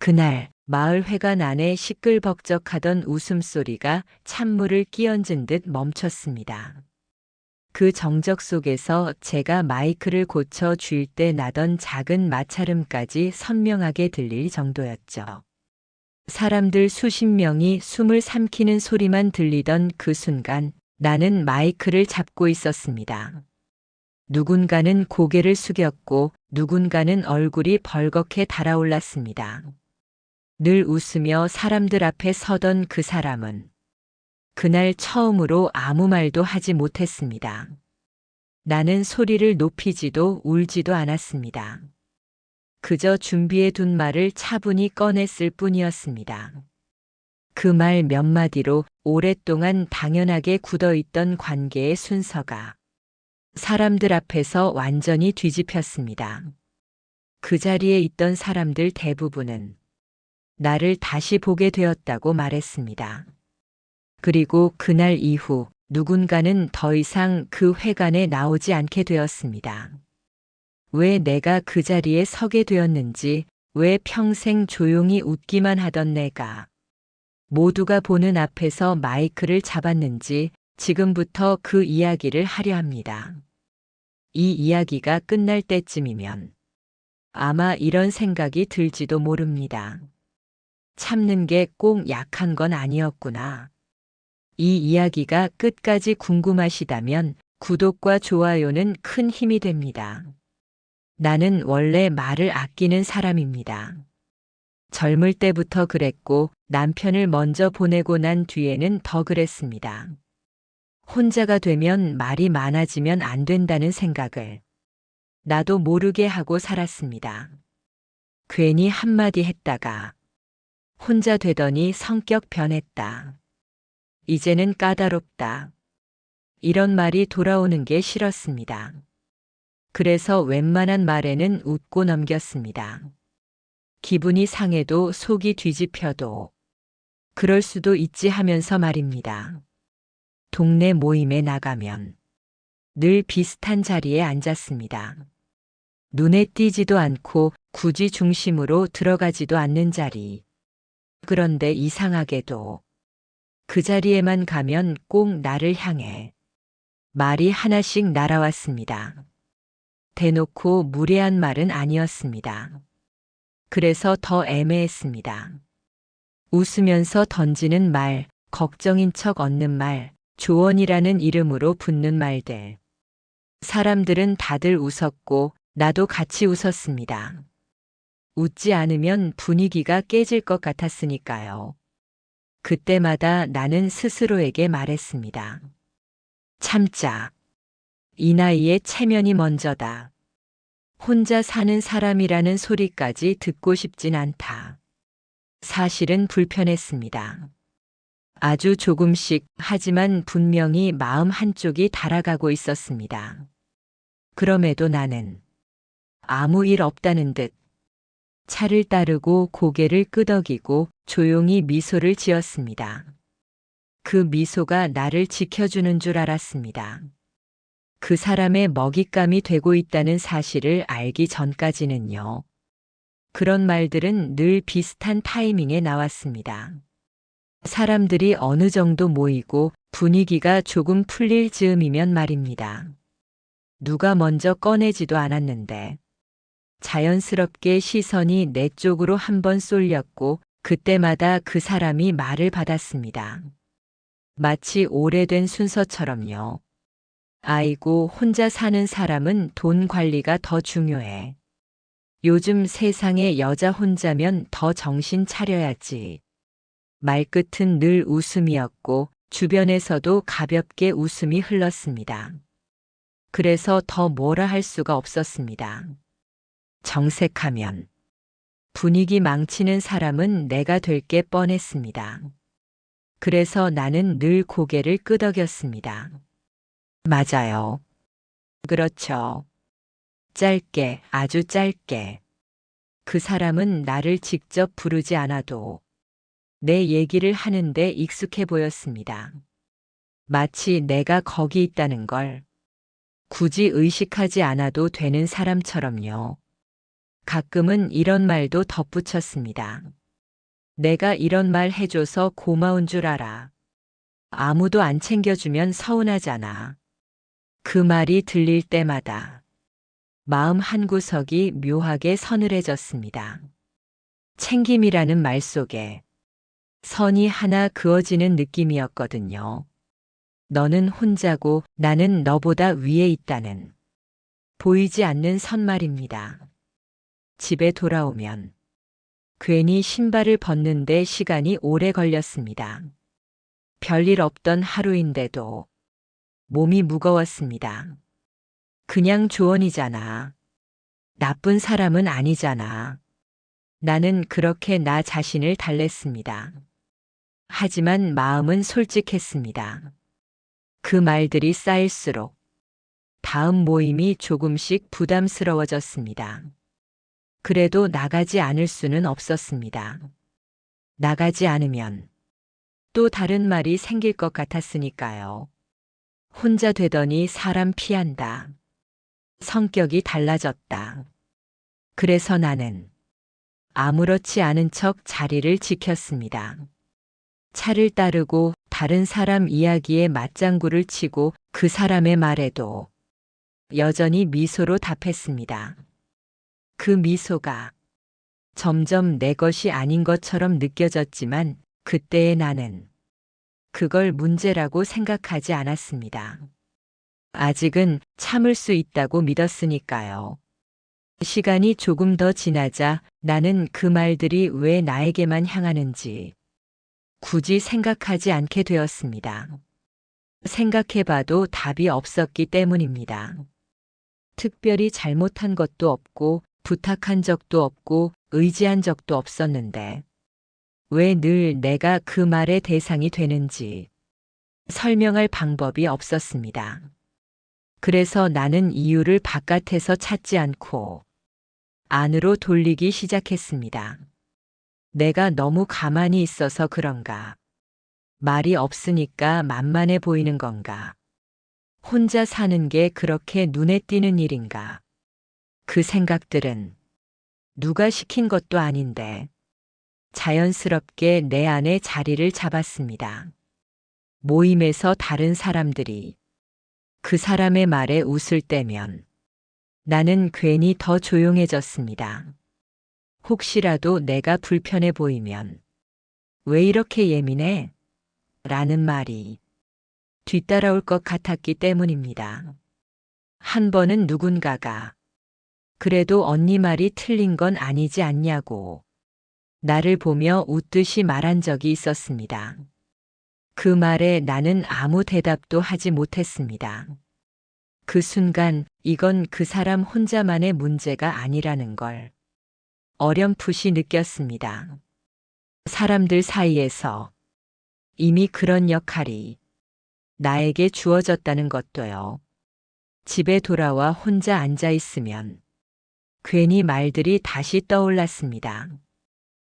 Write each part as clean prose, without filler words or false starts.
그날 마을 회관 안에 시끌벅적하던 웃음소리가 찬물을 끼얹은 듯 멈췄습니다. 그 정적 속에서 제가 마이크를 고쳐 쥘 때 나던 작은 마찰음까지 선명하게 들릴 정도였죠. 사람들 수십 명이 숨을 삼키는 소리만 들리던 그 순간 나는 마이크를 잡고 있었습니다. 누군가는 고개를 숙였고 누군가는 얼굴이 벌겋게 달아올랐습니다. 늘 웃으며 사람들 앞에 서던 그 사람은 그날 처음으로 아무 말도 하지 못했습니다. 나는 소리를 높이지도 울지도 않았습니다. 그저 준비해 둔 말을 차분히 꺼냈을 뿐이었습니다. 그 말 몇 마디로 오랫동안 당연하게 굳어있던 관계의 순서가 사람들 앞에서 완전히 뒤집혔습니다. 그 자리에 있던 사람들 대부분은 나를 다시 보게 되었다고 말했습니다. 그리고 그날 이후 누군가는 더 이상 그 회관에 나오지 않게 되었습니다. 왜 내가 그 자리에 서게 되었는지, 왜 평생 조용히 웃기만 하던 내가 모두가 보는 앞에서 마이크를 잡았는지 지금부터 그 이야기를 하려 합니다. 이 이야기가 끝날 때쯤이면 아마 이런 생각이 들지도 모릅니다. 참는 게 꼭 약한 건 아니었구나. 이 이야기가 끝까지 궁금하시다면 구독과 좋아요는 큰 힘이 됩니다. 나는 원래 말을 아끼는 사람입니다. 젊을 때부터 그랬고 남편을 먼저 보내고 난 뒤에는 더 그랬습니다. 혼자가 되면 말이 많아지면 안 된다는 생각을 나도 모르게 하고 살았습니다. 괜히 한마디 했다가 혼자 되더니 성격 변했다. 이제는 까다롭다. 이런 말이 돌아오는 게 싫었습니다. 그래서 웬만한 말에는 웃고 넘겼습니다. 기분이 상해도 속이 뒤집혀도 그럴 수도 있지 하면서 말입니다. 동네 모임에 나가면 늘 비슷한 자리에 앉았습니다. 눈에 띄지도 않고 굳이 중심으로 들어가지도 않는 자리. 그런데 이상하게도 그 자리에만 가면 꼭 나를 향해 말이 하나씩 날아왔습니다. 대놓고 무례한 말은 아니었습니다. 그래서 더 애매했습니다. 웃으면서 던지는 말, 걱정인 척 얻는 말, 조언이라는 이름으로 붙는 말들. 사람들은 다들 웃었고 나도 같이 웃었습니다. 웃지 않으면 분위기가 깨질 것 같았으니까요. 그때마다 나는 스스로에게 말했습니다. 참자. 이 나이에 체면이 먼저다. 혼자 사는 사람이라는 소리까지 듣고 싶진 않다. 사실은 불편했습니다. 아주 조금씩 하지만 분명히 마음 한쪽이 달아가고 있었습니다. 그럼에도 나는 아무 일 없다는 듯 차를 따르고 고개를 끄덕이고 조용히 미소를 지었습니다. 그 미소가 나를 지켜주는 줄 알았습니다. 그 사람의 먹잇감이 되고 있다는 사실을 알기 전까지는요. 그런 말들은 늘 비슷한 타이밍에 나왔습니다. 사람들이 어느 정도 모이고 분위기가 조금 풀릴 즈음이면 말입니다. 누가 먼저 꺼내지도 않았는데 자연스럽게 시선이 내 쪽으로 한번 쏠렸고 그때마다 그 사람이 말을 받았습니다. 마치 오래된 순서처럼요. 아이고, 혼자 사는 사람은 돈 관리가 더 중요해. 요즘 세상에 여자 혼자면 더 정신 차려야지. 말끝은 늘 웃음이었고 주변에서도 가볍게 웃음이 흘렀습니다. 그래서 더 뭐라 할 수가 없었습니다. 정색하면 분위기 망치는 사람은 내가 될 게 뻔했습니다. 그래서 나는 늘 고개를 끄덕였습니다. 맞아요. 그렇죠. 짧게, 아주 짧게. 그 사람은 나를 직접 부르지 않아도 내 얘기를 하는데 익숙해 보였습니다. 마치 내가 거기 있다는 걸 굳이 의식하지 않아도 되는 사람처럼요. 가끔은 이런 말도 덧붙였습니다. 내가 이런 말 해줘서 고마운 줄 알아. 아무도 안 챙겨주면 서운하잖아. 그 말이 들릴 때마다 마음 한구석이 묘하게 서늘해졌습니다. 챙김이라는 말 속에 선이 하나 그어지는 느낌이었거든요. 너는 혼자고 나는 너보다 위에 있다는 보이지 않는 선 말입니다. 집에 돌아오면 괜히 신발을 벗는데 시간이 오래 걸렸습니다. 별일 없던 하루인데도 몸이 무거웠습니다. 그냥 조언이잖아. 나쁜 사람은 아니잖아. 나는 그렇게 나 자신을 달랬습니다. 하지만 마음은 솔직했습니다. 그 말들이 쌓일수록 다음 모임이 조금씩 부담스러워졌습니다. 그래도 나가지 않을 수는 없었습니다. 나가지 않으면 또 다른 말이 생길 것 같았으니까요. 혼자 되더니 사람 피한다. 성격이 달라졌다. 그래서 나는 아무렇지 않은 척 자리를 지켰습니다. 차를 따르고 다른 사람 이야기에 맞장구를 치고 그 사람의 말에도 여전히 미소로 답했습니다. 그 미소가 점점 내 것이 아닌 것처럼 느껴졌지만 그때의 나는 그걸 문제라고 생각하지 않았습니다. 아직은 참을 수 있다고 믿었으니까요. 시간이 조금 더 지나자 나는 그 말들이 왜 나에게만 향하는지 굳이 생각하지 않게 되었습니다. 생각해봐도 답이 없었기 때문입니다. 특별히 잘못한 것도 없고 부탁한 적도 없고 의지한 적도 없었는데 왜 늘 내가 그 말의 대상이 되는지 설명할 방법이 없었습니다. 그래서 나는 이유를 바깥에서 찾지 않고 안으로 돌리기 시작했습니다. 내가 너무 가만히 있어서 그런가? 말이 없으니까 만만해 보이는 건가? 혼자 사는 게 그렇게 눈에 띄는 일인가? 그 생각들은 누가 시킨 것도 아닌데 자연스럽게 내 안에 자리를 잡았습니다. 모임에서 다른 사람들이 그 사람의 말에 웃을 때면 나는 괜히 더 조용해졌습니다. 혹시라도 내가 불편해 보이면 왜 이렇게 예민해? 라는 말이 뒤따라올 것 같았기 때문입니다. 한 번은 누군가가 그래도 언니 말이 틀린 건 아니지 않냐고 나를 보며 웃듯이 말한 적이 있었습니다. 그 말에 나는 아무 대답도 하지 못했습니다. 그 순간 이건 그 사람 혼자만의 문제가 아니라는 걸 어렴풋이 느꼈습니다. 사람들 사이에서 이미 그런 역할이 나에게 주어졌다는 것도요. 집에 돌아와 혼자 앉아 있으면 괜히 말들이 다시 떠올랐습니다.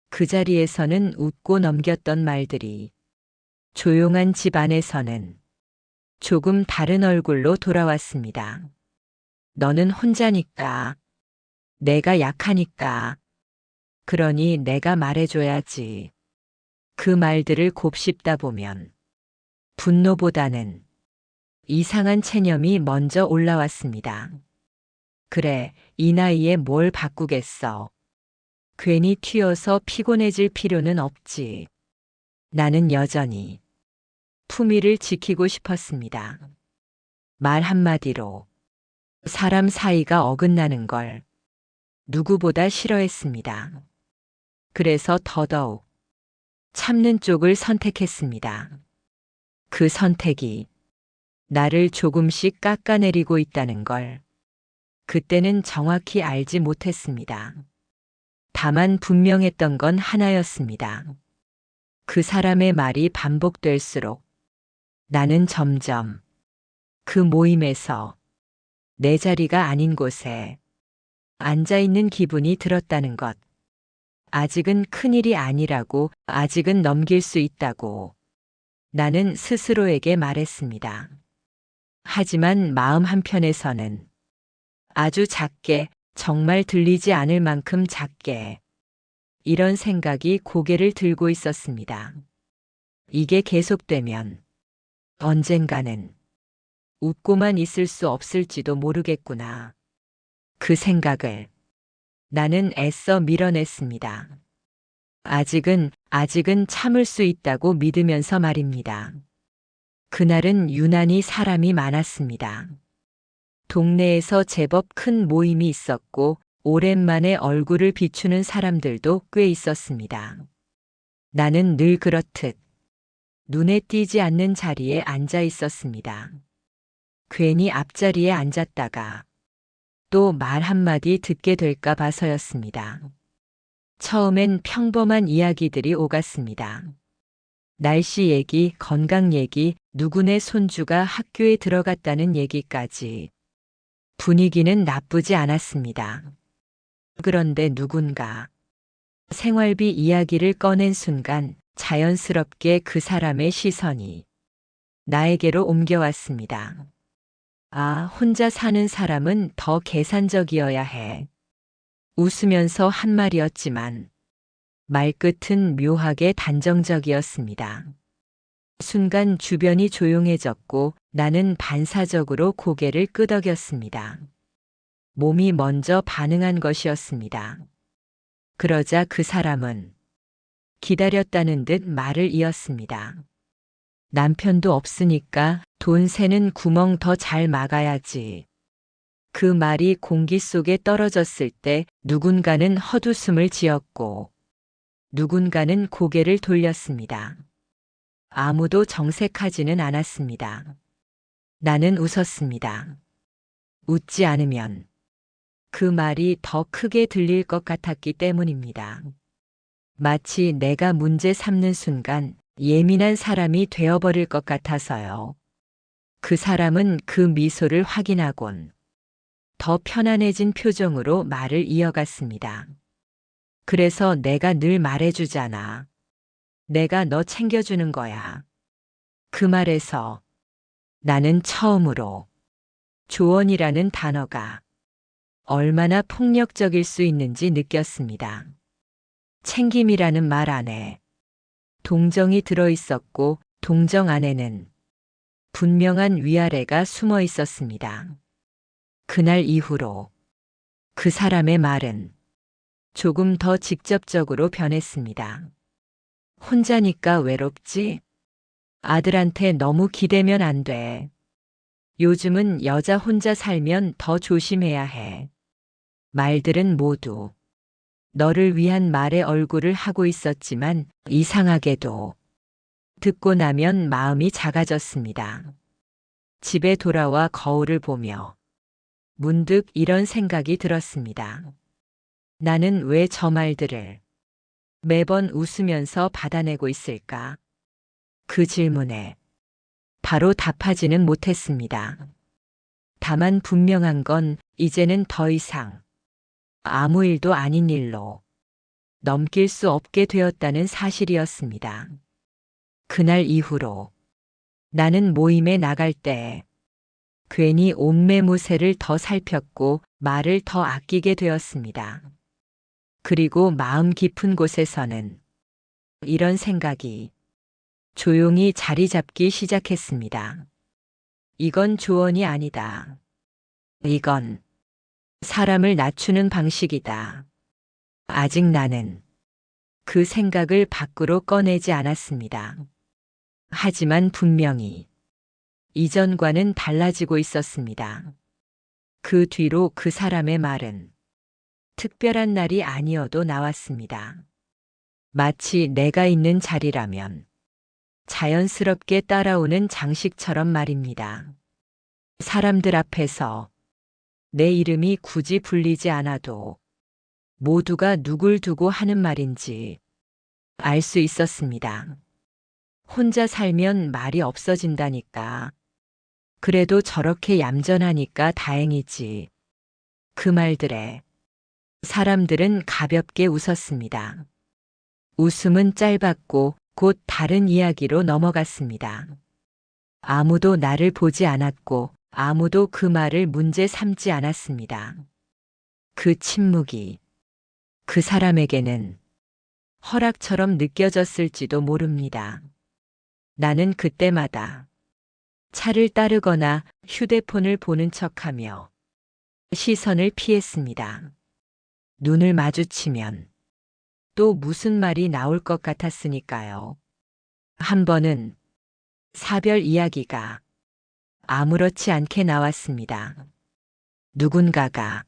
그 자리에서는 웃고 넘겼던 말들이 조용한 집 안에서는 조금 다른 얼굴로 돌아왔습니다. 너는 혼자니까. 내가 약하니까. 그러니 내가 말해줘야지. 그 말들을 곱씹다 보면 분노보다는 이상한 체념이 먼저 올라왔습니다. 그래, 이 나이에 뭘 바꾸겠어. 괜히 튀어서 피곤해질 필요는 없지. 나는 여전히 품위를 지키고 싶었습니다. 말 한마디로 사람 사이가 어긋나는 걸 누구보다 싫어했습니다. 그래서 더더욱 참는 쪽을 선택했습니다. 그 선택이 나를 조금씩 깎아내리고 있다는 걸 그때는 정확히 알지 못했습니다. 다만 분명했던 건 하나였습니다. 그 사람의 말이 반복될수록 나는 점점 그 모임에서 내 자리가 아닌 곳에 앉아있는 기분이 들었다는 것. 아직은 큰일이 아니라고, 아직은 넘길 수 있다고 나는 스스로에게 말했습니다. 하지만 마음 한편에서는 아주 작게 정말 들리지 않을 만큼 작게. 이런 생각이 고개를 들고 있었습니다. 이게 계속되면 언젠가는 웃고만 있을 수 없을지도 모르겠구나. 그 생각을 나는 애써 밀어냈습니다. 아직은 참을 수 있다고 믿으면서 말입니다. 그날은 유난히 사람이 많았습니다. 동네에서 제법 큰 모임이 있었고 오랜만에 얼굴을 비추는 사람들도 꽤 있었습니다. 나는 늘 그렇듯 눈에 띄지 않는 자리에 앉아 있었습니다. 괜히 앞자리에 앉았다가 또 말 한마디 듣게 될까 봐서였습니다. 처음엔 평범한 이야기들이 오갔습니다. 날씨 얘기, 건강 얘기, 누구네 손주가 학교에 들어갔다는 얘기까지. 분위기는 나쁘지 않았습니다. 그런데 누군가 생활비 이야기를 꺼낸 순간 자연스럽게 그 사람의 시선이 나에게로 옮겨왔습니다. 아, 혼자 사는 사람은 더 계산적이어야 해. 웃으면서 한 말이었지만 말끝은 묘하게 단정적이었습니다. 순간 주변이 조용해졌고 나는 반사적으로 고개를 끄덕였습니다. 몸이 먼저 반응한 것이었습니다. 그러자 그 사람은 기다렸다는 듯 말을 이었습니다. 남편도 없으니까 돈 새는 구멍 더 잘 막아야지. 그 말이 공기 속에 떨어졌을 때 누군가는 헛웃음을 지었고 누군가는 고개를 돌렸습니다. 아무도 정색하지는 않았습니다. 나는 웃었습니다. 웃지 않으면 그 말이 더 크게 들릴 것 같았기 때문입니다. 마치 내가 문제 삼는 순간 예민한 사람이 되어버릴 것 같아서요. 그 사람은 그 미소를 확인하곤 더 편안해진 표정으로 말을 이어갔습니다. 그래서 내가 늘 말해주잖아. 내가 너 챙겨주는 거야. 그 말에서 나는 처음으로 조언이라는 단어가 얼마나 폭력적일 수 있는지 느꼈습니다. 챙김이라는 말 안에 동정이 들어있었고 동정 안에는 분명한 위아래가 숨어 있었습니다. 그날 이후로 그 사람의 말은 조금 더 직접적으로 변했습니다. 혼자니까 외롭지? 아들한테 너무 기대면 안 돼. 요즘은 여자 혼자 살면 더 조심해야 해. 말들은 모두 너를 위한 말의 얼굴을 하고 있었지만 이상하게도 듣고 나면 마음이 작아졌습니다. 집에 돌아와 거울을 보며 문득 이런 생각이 들었습니다. 나는 왜 저 말들을 매번 웃으면서 받아내고 있을까? 그 질문에 바로 답하지는 못했습니다. 다만 분명한 건 이제는 더 이상 아무 일도 아닌 일로 넘길 수 없게 되었다는 사실이었습니다. 그날 이후로 나는 모임에 나갈 때 괜히 옷매무새를 더 살폈고 말을 더 아끼게 되었습니다. 그리고 마음 깊은 곳에서는 이런 생각이 조용히 자리 잡기 시작했습니다. 이건 조언이 아니다. 이건 사람을 낮추는 방식이다. 아직 나는 그 생각을 밖으로 꺼내지 않았습니다. 하지만 분명히 이전과는 달라지고 있었습니다. 그 뒤로 그 사람의 말은 특별한 날이 아니어도 나왔습니다. 마치 내가 있는 자리라면 자연스럽게 따라오는 장식처럼 말입니다. 사람들 앞에서 내 이름이 굳이 불리지 않아도 모두가 누굴 두고 하는 말인지 알 수 있었습니다. 혼자 살면 말이 없어진다니까. 그래도 저렇게 얌전하니까 다행이지. 그 말들에 사람들은 가볍게 웃었습니다. 웃음은 짧았고 곧 다른 이야기로 넘어갔습니다. 아무도 나를 보지 않았고 아무도 그 말을 문제 삼지 않았습니다. 그 침묵이 그 사람에게는 허락처럼 느껴졌을지도 모릅니다. 나는 그때마다 차를 따르거나 휴대폰을 보는 척하며 시선을 피했습니다. 눈을 마주치면 또 무슨 말이 나올 것 같았으니까요. 한 번은 사별 이야기가 아무렇지 않게 나왔습니다. 누군가가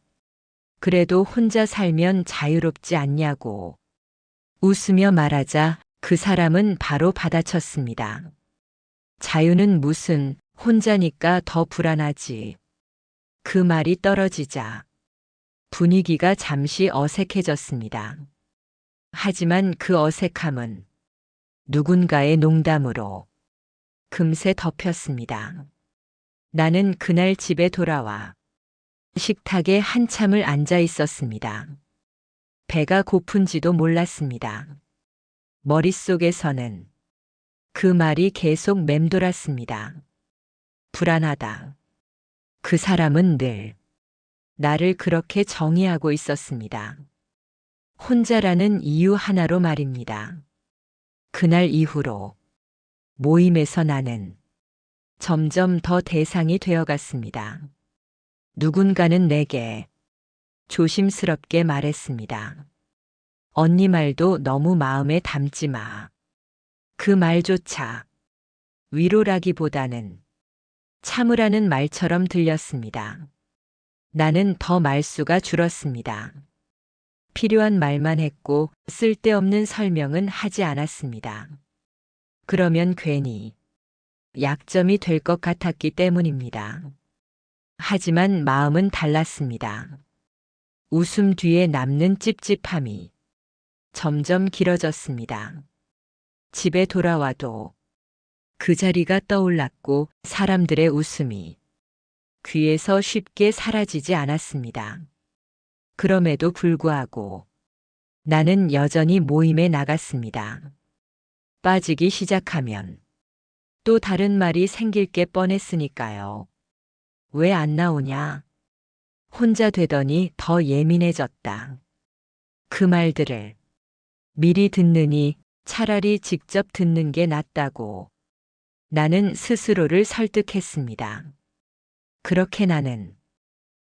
그래도 혼자 살면 자유롭지 않냐고 웃으며 말하자 그 사람은 바로 받아쳤습니다. 자유는 무슨, 혼자니까 더 불안하지. 그 말이 떨어지자 분위기가 잠시 어색해졌습니다. 하지만 그 어색함은 누군가의 농담으로 금세 덮였습니다. 나는 그날 집에 돌아와 식탁에 한참을 앉아 있었습니다. 배가 고픈지도 몰랐습니다. 머릿속에서는 그 말이 계속 맴돌았습니다. 불안하다. 그 사람은 늘 나를 그렇게 정의하고 있었습니다. 혼자라는 이유 하나로 말입니다. 그날 이후로 모임에서 나는 점점 더 대상이 되어갔습니다. 누군가는 내게 조심스럽게 말했습니다. 언니 말도 너무 마음에 담지 마. 그 말조차 위로라기보다는 참으라는 말처럼 들렸습니다. 나는 더 말수가 줄었습니다. 필요한 말만 했고 쓸데없는 설명은 하지 않았습니다. 그러면 괜히 약점이 될 것 같았기 때문입니다. 하지만 마음은 달랐습니다. 웃음 뒤에 남는 찝찝함이 점점 길어졌습니다. 집에 돌아와도 그 자리가 떠올랐고 사람들의 웃음이 귀에서 쉽게 사라지지 않았습니다. 그럼에도 불구하고 나는 여전히 모임에 나갔습니다. 빠지기 시작하면 또 다른 말이 생길 게 뻔했으니까요. 왜 안 나오냐? 혼자 되더니 더 예민해졌다. 그 말들을 미리 듣느니 차라리 직접 듣는 게 낫다고 나는 스스로를 설득했습니다. 그렇게 나는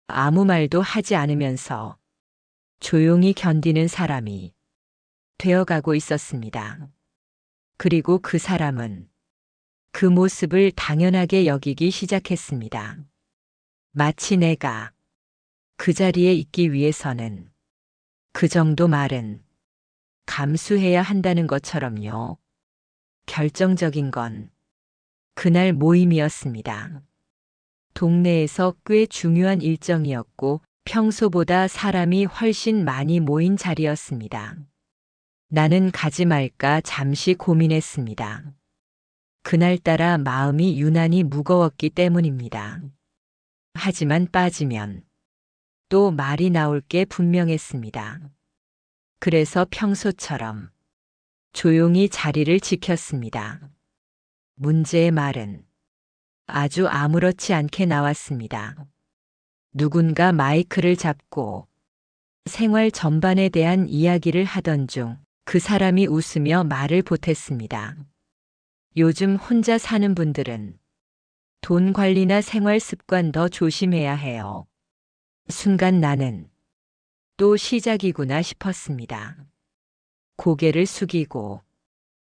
아무 말도 하지 않으면서 조용히 견디는 사람이 되어가고 있었습니다. 그리고 그 사람은 그 모습을 당연하게 여기기 시작했습니다. 마치 내가 그 자리에 있기 위해서는 그 정도 말은 감수해야 한다는 것처럼요. 결정적인 건 그날 모임이었습니다. 동네에서 꽤 중요한 일정이었고 평소보다 사람이 훨씬 많이 모인 자리였습니다. 나는 가지 말까 잠시 고민했습니다. 그날따라 마음이 유난히 무거웠기 때문입니다. 하지만 빠지면 또 말이 나올 게 분명했습니다. 그래서 평소처럼 조용히 자리를 지켰습니다. 문제의 말은 아주 아무렇지 않게 나왔습니다. 누군가 마이크를 잡고 생활 전반에 대한 이야기를 하던 중 그 사람이 웃으며 말을 보탰습니다. 요즘 혼자 사는 분들은 돈 관리나 생활 습관 더 조심해야 해요. 순간 나는 또 시작이구나 싶었습니다. 고개를 숙이고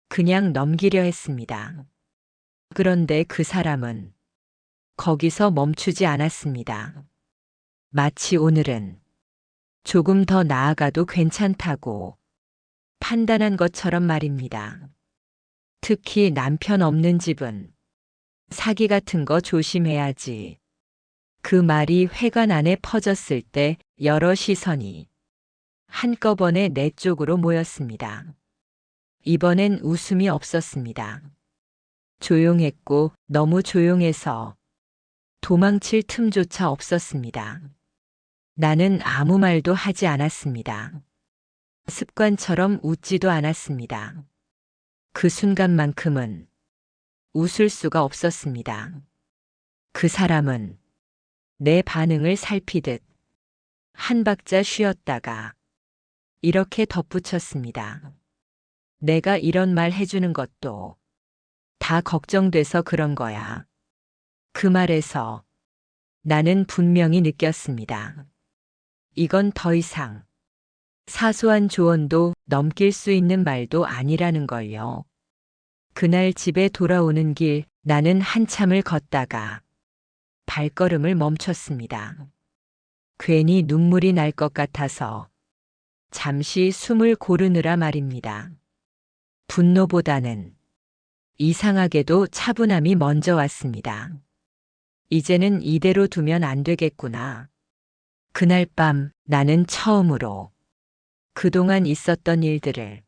그냥 넘기려 했습니다. 그런데 그 사람은 거기서 멈추지 않았습니다. 마치 오늘은 조금 더 나아가도 괜찮다고 판단한 것처럼 말입니다. 특히 남편 없는 집은 사기 같은 거 조심해야지. 그 말이 회관 안에 퍼졌을 때 여러 시선이 한꺼번에 내 쪽으로 모였습니다. 이번엔 웃음이 없었습니다. 조용했고 너무 조용해서 도망칠 틈조차 없었습니다. 나는 아무 말도 하지 않았습니다. 습관처럼 웃지도 않았습니다. 그 순간만큼은 웃을 수가 없었습니다. 그 사람은 내 반응을 살피듯 한 박자 쉬었다가 이렇게 덧붙였습니다. 내가 이런 말 해주는 것도 다 걱정돼서 그런 거야. 그 말에서 나는 분명히 느꼈습니다. 이건 더 이상 사소한 조언도 넘길 수 있는 말도 아니라는 걸요. 그날 집에 돌아오는 길 나는 한참을 걷다가 발걸음을 멈췄습니다. 괜히 눈물이 날 것 같아서 잠시 숨을 고르느라 말입니다. 분노보다는 이상하게도 차분함이 먼저 왔습니다. 이제는 이대로 두면 안 되겠구나. 그날 밤 나는 처음으로 그동안 있었던 일들을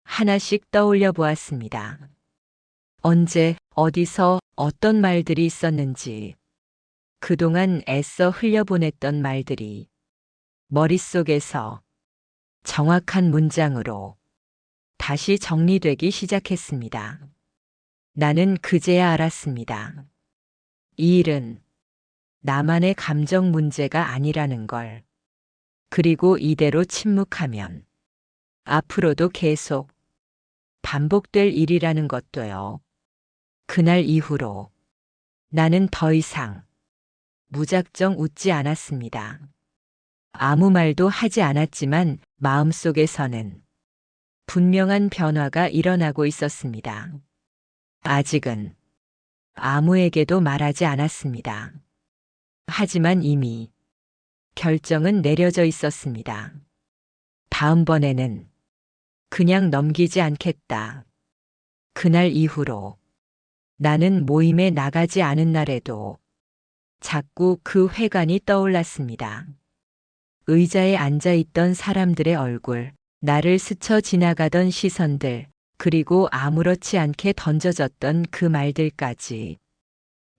하나씩 떠올려 보았습니다. 언제, 어디서, 어떤 말들이 있었는지, 그동안 애써 흘려보냈던 말들이 머릿속에서 정확한 문장으로 다시 정리되기 시작했습니다. 나는 그제야 알았습니다. 이 일은 나만의 감정 문제가 아니라는 걸. 그리고 이대로 침묵하면 앞으로도 계속 반복될 일이라는 것도요. 그날 이후로 나는 더 이상 무작정 웃지 않았습니다. 아무 말도 하지 않았지만 마음속에서는 분명한 변화가 일어나고 있었습니다. 아직은 아무에게도 말하지 않았습니다. 하지만 이미 결정은 내려져 있었습니다. 다음번에는 그냥 넘기지 않겠다. 그날 이후로 나는 모임에 나가지 않은 날에도 자꾸 그 회관이 떠올랐습니다. 의자에 앉아있던 사람들의 얼굴, 나를 스쳐 지나가던 시선들, 그리고 아무렇지 않게 던져졌던 그 말들까지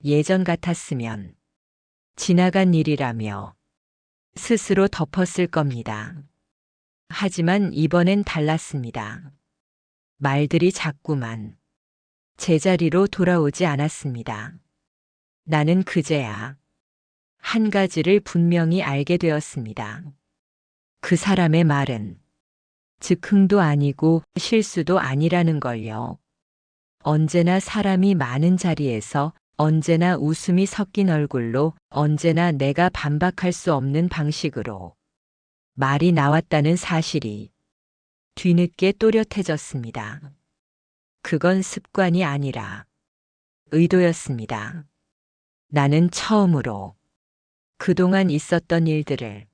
예전 같았으면 지나간 일이라며 스스로 덮었을 겁니다. 하지만 이번엔 달랐습니다. 말들이 자꾸만 제자리로 돌아오지 않았습니다. 나는 그제야 한 가지를 분명히 알게 되었습니다. 그 사람의 말은 즉흥도 아니고 실수도 아니라는 걸요. 언제나 사람이 많은 자리에서 언제나 웃음이 섞인 얼굴로 언제나 내가 반박할 수 없는 방식으로 말이 나왔다는 사실이 뒤늦게 또렷해졌습니다. 그건 습관이 아니라 의도였습니다. 나는 처음으로 그동안 있었던 일들을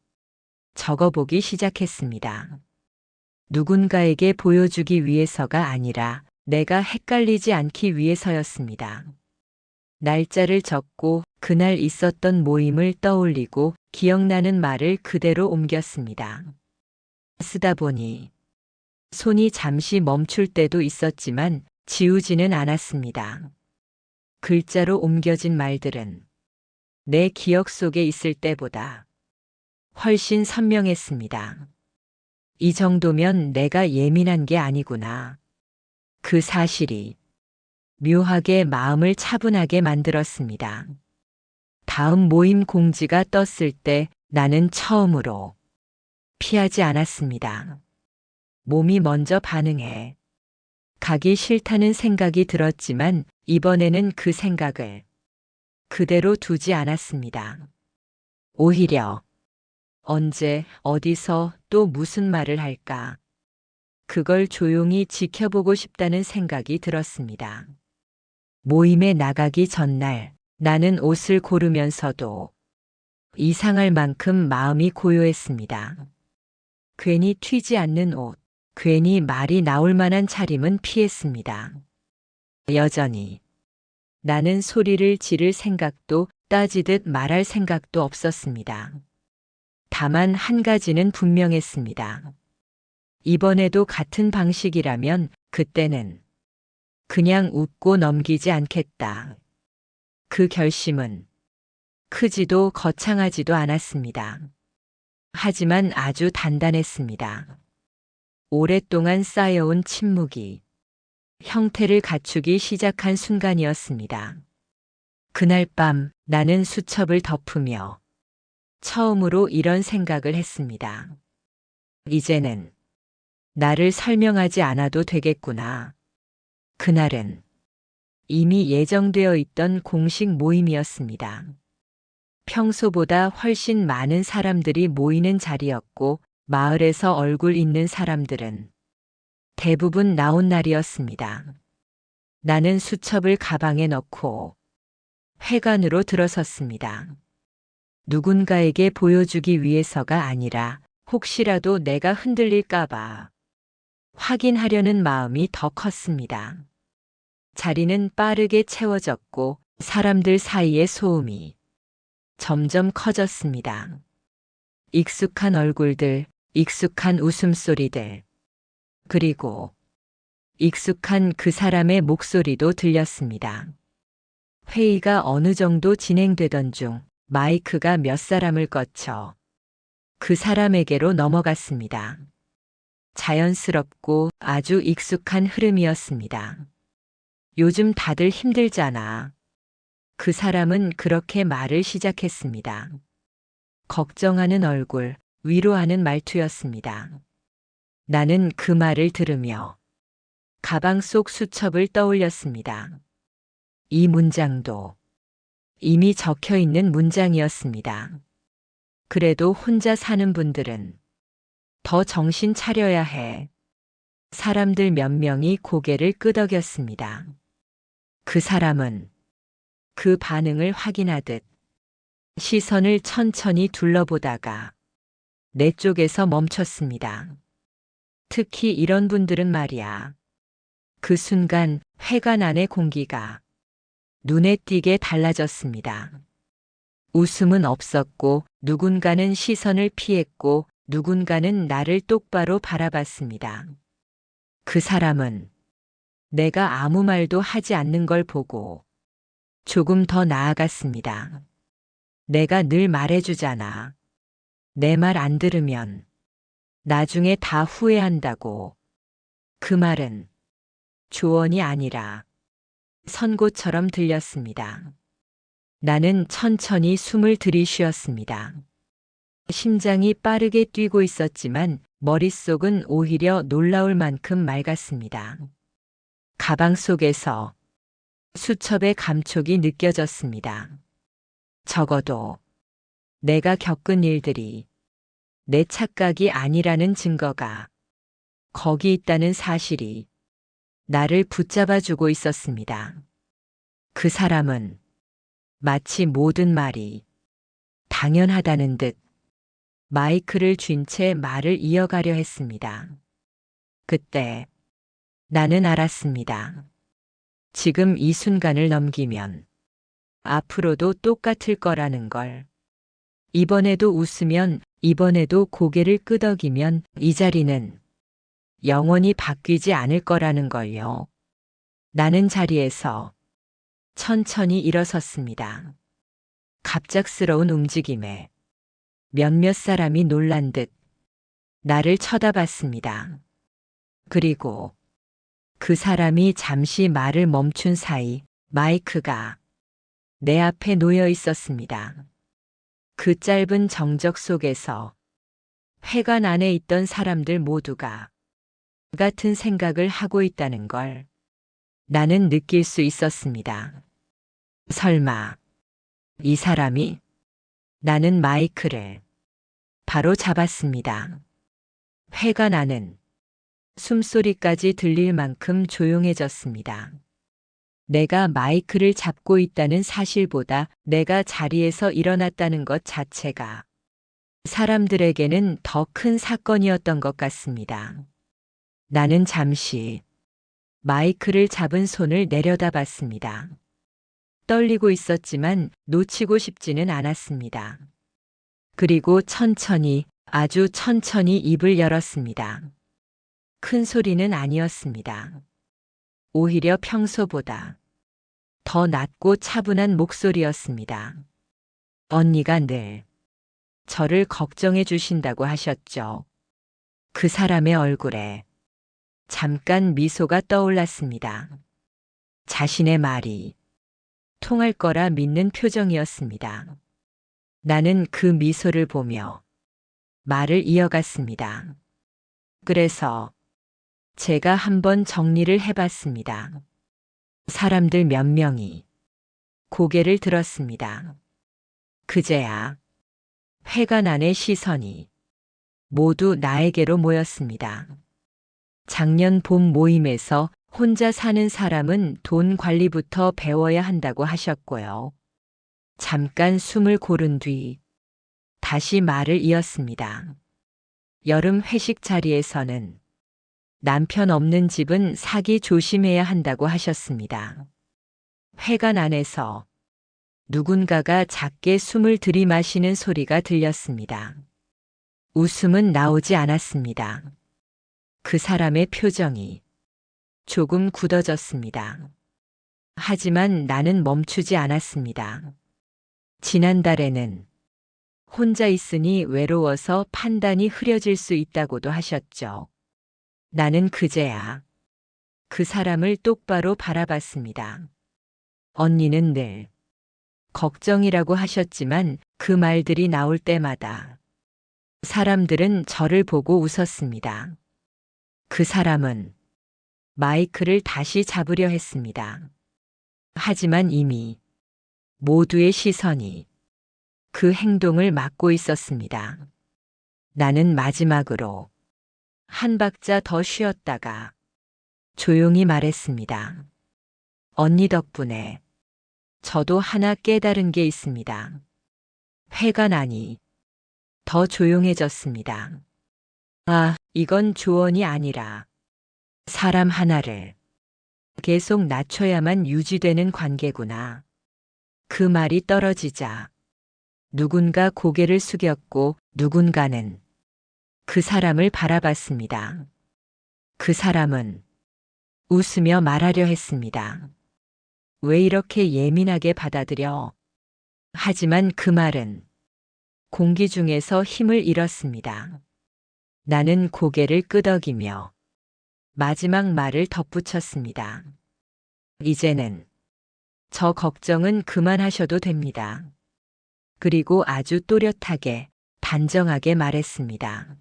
적어보기 시작했습니다. 누군가에게 보여주기 위해서가 아니라 내가 헷갈리지 않기 위해서였습니다. 날짜를 적고 그날 있었던 모임을 떠올리고 기억나는 말을 그대로 옮겼습니다. 쓰다 보니 손이 잠시 멈출 때도 있었지만 지우지는 않았습니다. 글자로 옮겨진 말들은 내 기억 속에 있을 때보다 훨씬 선명했습니다. 이 정도면 내가 예민한 게 아니구나. 그 사실이 묘하게 마음을 차분하게 만들었습니다. 다음 모임 공지가 떴을 때 나는 처음으로 피하지 않았습니다. 몸이 먼저 반응해 가기 싫다는 생각이 들었지만 이번에는 그 생각을 그대로 두지 않았습니다. 오히려 언제, 어디서 또 무슨 말을 할까? 그걸 조용히 지켜보고 싶다는 생각이 들었습니다. 모임에 나가기 전날 나는 옷을 고르면서도 이상할 만큼 마음이 고요했습니다. 괜히 튀지 않는 옷, 괜히 말이 나올 만한 차림은 피했습니다. 여전히 나는 소리를 지를 생각도 따지듯 말할 생각도 없었습니다. 다만 한 가지는 분명했습니다. 이번에도 같은 방식이라면 그때는 그냥 웃고 넘기지 않겠다. 그 결심은 크지도 거창하지도 않았습니다. 하지만 아주 단단했습니다. 오랫동안 쌓여온 침묵이 형태를 갖추기 시작한 순간이었습니다. 그날 밤 나는 수첩을 덮으며 처음으로 이런 생각을 했습니다. 이제는 나를 설명하지 않아도 되겠구나. 그날은 이미 예정되어 있던 공식 모임이었습니다. 평소보다 훨씬 많은 사람들이 모이는 자리였고 마을에서 얼굴 있는 사람들은 대부분 나온 날이었습니다. 나는 수첩을 가방에 넣고 회관으로 들어섰습니다. 누군가에게 보여주기 위해서가 아니라 혹시라도 내가 흔들릴까봐 확인하려는 마음이 더 컸습니다. 자리는 빠르게 채워졌고 사람들 사이의 소음이 점점 커졌습니다. 익숙한 얼굴들, 익숙한 웃음소리들, 그리고 익숙한 그 사람의 목소리도 들렸습니다. 회의가 어느 정도 진행되던 중 마이크가 몇 사람을 거쳐 그 사람에게로 넘어갔습니다. 자연스럽고 아주 익숙한 흐름이었습니다. 요즘 다들 힘들잖아. 그 사람은 그렇게 말을 시작했습니다. 걱정하는 얼굴, 위로하는 말투였습니다. 나는 그 말을 들으며 가방 속 수첩을 떠올렸습니다. 이 문장도 이미 적혀 있는 문장이었습니다. 그래도 혼자 사는 분들은 더 정신 차려야 해. 사람들 몇 명이 고개를 끄덕였습니다. 그 사람은 그 반응을 확인하듯 시선을 천천히 둘러보다가 내 쪽에서 멈췄습니다. 특히 이런 분들은 말이야. 그 순간 회관 안의 공기가 눈에 띄게 달라졌습니다. 웃음은 없었고 누군가는 시선을 피했고 누군가는 나를 똑바로 바라봤습니다. 그 사람은 내가 아무 말도 하지 않는 걸 보고 조금 더 나아갔습니다. 내가 늘 말해주잖아. 내 말 안 들으면 나중에 다 후회한다고. 그 말은 조언이 아니라 선고처럼 들렸습니다. 나는 천천히 숨을 들이쉬었습니다. 심장이 빠르게 뛰고 있었지만 머릿속은 오히려 놀라울 만큼 맑았습니다. 가방 속에서 수첩의 감촉이 느껴졌습니다. 적어도 내가 겪은 일들이 내 착각이 아니라는 증거가 거기 있다는 사실이 나를 붙잡아주고 있었습니다. 그 사람은 마치 모든 말이 당연하다는 듯 마이크를 쥔 채 말을 이어가려 했습니다. 그때 나는 알았습니다. 지금 이 순간을 넘기면 앞으로도 똑같을 거라는 걸. 이번에도 웃으면, 이번에도 고개를 끄덕이면 이 자리는 영원히 바뀌지 않을 거라는 걸요. 나는 자리에서 천천히 일어섰습니다. 갑작스러운 움직임에 몇몇 사람이 놀란 듯 나를 쳐다봤습니다. 그리고 그 사람이 잠시 말을 멈춘 사이 마이크가 내 앞에 놓여 있었습니다. 그 짧은 정적 속에서 회관 안에 있던 사람들 모두가 같은 생각을 하고 있다는 걸 나는 느낄 수 있었습니다. 설마 이 사람이? 나는 마이크를 바로 잡았습니다. 회관 안은 숨소리까지 들릴 만큼 조용해졌습니다. 내가 마이크를 잡고 있다는 사실보다 내가 자리에서 일어났다는 것 자체가 사람들에게는 더 큰 사건이었던 것 같습니다. 나는 잠시 마이크를 잡은 손을 내려다봤습니다. 떨리고 있었지만 놓치고 싶지는 않았습니다. 그리고 천천히, 아주 천천히 입을 열었습니다. 큰 소리는 아니었습니다. 오히려 평소보다 더 낮고 차분한 목소리였습니다. 언니가 늘 저를 걱정해 주신다고 하셨죠. 그 사람의 얼굴에 잠깐 미소가 떠올랐습니다. 자신의 말이 통할 거라 믿는 표정이었습니다. 나는 그 미소를 보며 말을 이어갔습니다. 그래서 제가 한번 정리를 해봤습니다. 사람들 몇 명이 고개를 들었습니다. 그제야 회관안의 시선이 모두 나에게로 모였습니다. 작년 봄 모임에서 혼자 사는 사람은 돈 관리부터 배워야 한다고 하셨고요. 잠깐 숨을 고른 뒤 다시 말을 이었습니다. 여름 회식 자리에서는 남편 없는 집은 사기 조심해야 한다고 하셨습니다. 회관 안에서 누군가가 작게 숨을 들이마시는 소리가 들렸습니다. 웃음은 나오지 않았습니다. 그 사람의 표정이 조금 굳어졌습니다. 하지만 나는 멈추지 않았습니다. 지난달에는 혼자 있으니 외로워서 판단이 흐려질 수 있다고도 하셨죠. 나는 그제야 그 사람을 똑바로 바라봤습니다. 언니는 늘 걱정이라고 하셨지만 그 말들이 나올 때마다 사람들은 저를 보고 웃었습니다. 그 사람은 마이크를 다시 잡으려 했습니다. 하지만 이미 모두의 시선이 그 행동을 막고 있었습니다. 나는 마지막으로 한 박자 더 쉬었다가 조용히 말했습니다. 언니 덕분에 저도 하나 깨달은 게 있습니다. 회관 안이 더 조용해졌습니다. 아, 이건 조언이 아니라 사람 하나를 계속 낮춰야만 유지되는 관계구나. 그 말이 떨어지자 누군가 고개를 숙였고 누군가는 그 사람을 바라봤습니다. 그 사람은 웃으며 말하려 했습니다. 왜 이렇게 예민하게 받아들여? 하지만 그 말은 공기 중에서 힘을 잃었습니다. 나는 고개를 끄덕이며 마지막 말을 덧붙였습니다. 이제는 저 걱정은 그만하셔도 됩니다. 그리고 아주 또렷하게 단정하게 말했습니다.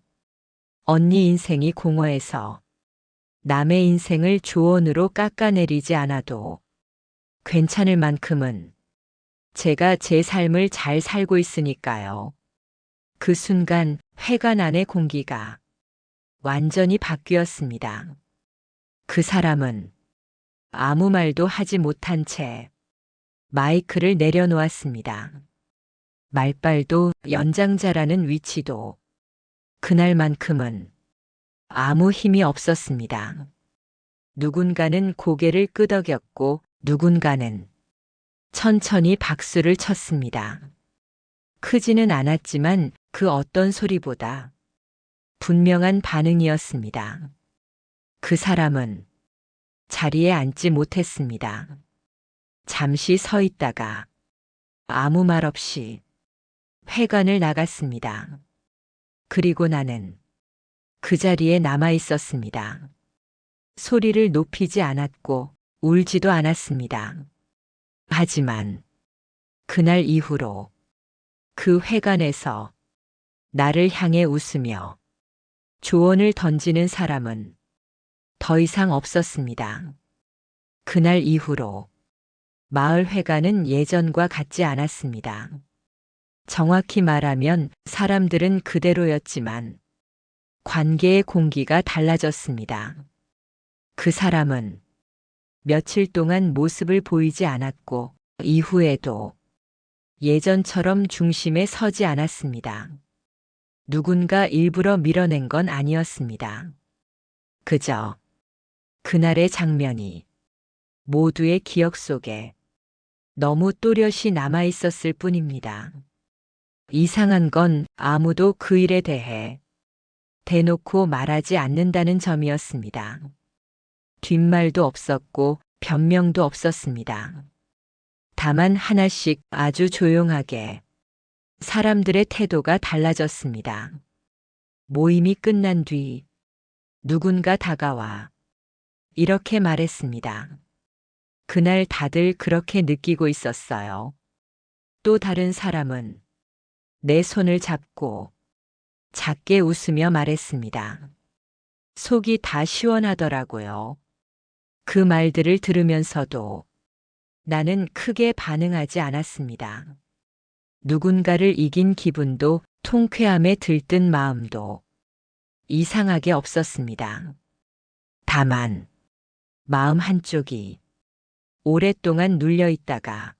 언니 인생이 공허해서 남의 인생을 조언으로 깎아내리지 않아도 괜찮을 만큼은 제가 제 삶을 잘 살고 있으니까요. 그 순간 회관 안의 공기가 완전히 바뀌었습니다. 그 사람은 아무 말도 하지 못한 채 마이크를 내려놓았습니다. 말빨도 연장자라는 위치도 그날만큼은 아무 힘이 없었습니다. 누군가는 고개를 끄덕였고 누군가는 천천히 박수를 쳤습니다. 크지는 않았지만 그 어떤 소리보다 분명한 반응이었습니다. 그 사람은 자리에 앉지 못했습니다. 잠시 서 있다가 아무 말 없이 회관을 나갔습니다. 그리고 나는 그 자리에 남아 있었습니다. 소리를 높이지 않았고 울지도 않았습니다. 하지만 그날 이후로 그 회관에서 나를 향해 웃으며 조언을 던지는 사람은 더 이상 없었습니다. 그날 이후로 마을 회관은 예전과 같지 않았습니다. 정확히 말하면 사람들은 그대로였지만 관계의 공기가 달라졌습니다. 그 사람은 며칠 동안 모습을 보이지 않았고 이후에도 예전처럼 중심에 서지 않았습니다. 누군가 일부러 밀어낸 건 아니었습니다. 그저 그날의 장면이 모두의 기억 속에 너무 또렷이 남아 있었을 뿐입니다. 이상한 건 아무도 그 일에 대해 대놓고 말하지 않는다는 점이었습니다. 뒷말도 없었고 변명도 없었습니다. 다만 하나씩 아주 조용하게 사람들의 태도가 달라졌습니다. 모임이 끝난 뒤 누군가 다가와 이렇게 말했습니다. 그날 다들 그렇게 느끼고 있었어요. 또 다른 사람은 내 손을 잡고 작게 웃으며 말했습니다. 속이 다 시원하더라고요. 그 말들을 들으면서도 나는 크게 반응하지 않았습니다. 누군가를 이긴 기분도 통쾌함에 들뜬 마음도 이상하게 없었습니다. 다만 마음 한쪽이 오랫동안 눌려 있다가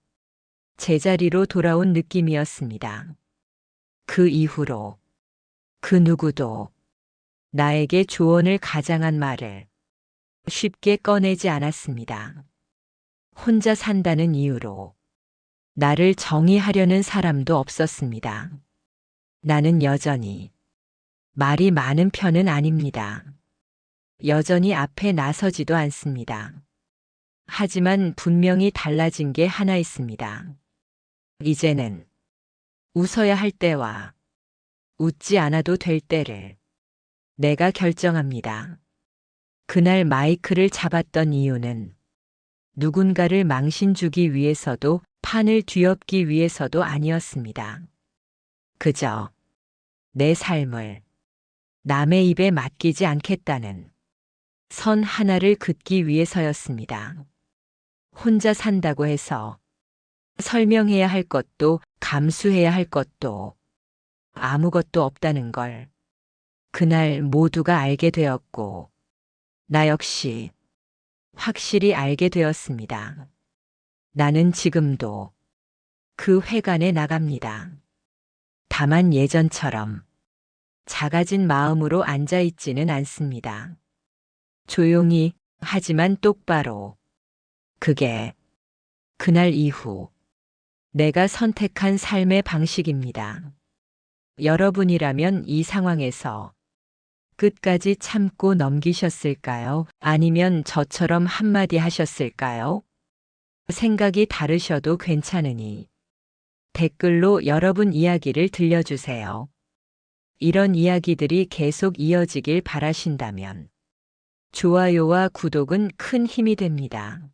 제자리로 돌아온 느낌이었습니다. 그 이후로 그 누구도 나에게 조언을 가장한 말을 쉽게 꺼내지 않았습니다. 혼자 산다는 이유로 나를 정의하려는 사람도 없었습니다. 나는 여전히 말이 많은 편은 아닙니다. 여전히 앞에 나서지도 않습니다. 하지만 분명히 달라진 게 하나 있습니다. 이제는 웃어야 할 때와 웃지 않아도 될 때를 내가 결정합니다. 그날 마이크를 잡았던 이유는 누군가를 망신 주기 위해서도 판을 뒤엎기 위해서도 아니었습니다. 그저 내 삶을 남의 입에 맡기지 않겠다는 선 하나를 긋기 위해서였습니다. 혼자 산다고 해서 설명해야 할 것도 감수해야 할 것도 아무것도 없다는 걸 그날 모두가 알게 되었고 나 역시 확실히 알게 되었습니다. 나는 지금도 그 회관에 나갑니다. 다만 예전처럼 작아진 마음으로 앉아 있지는 않습니다. 조용히 하지만 똑바로. 그게 그날 이후 내가 선택한 삶의 방식입니다. 여러분이라면 이 상황에서 끝까지 참고 넘기셨을까요? 아니면 저처럼 한마디 하셨을까요? 생각이 다르셔도 괜찮으니 댓글로 여러분 이야기를 들려주세요. 이런 이야기들이 계속 이어지길 바라신다면 좋아요와 구독은 큰 힘이 됩니다.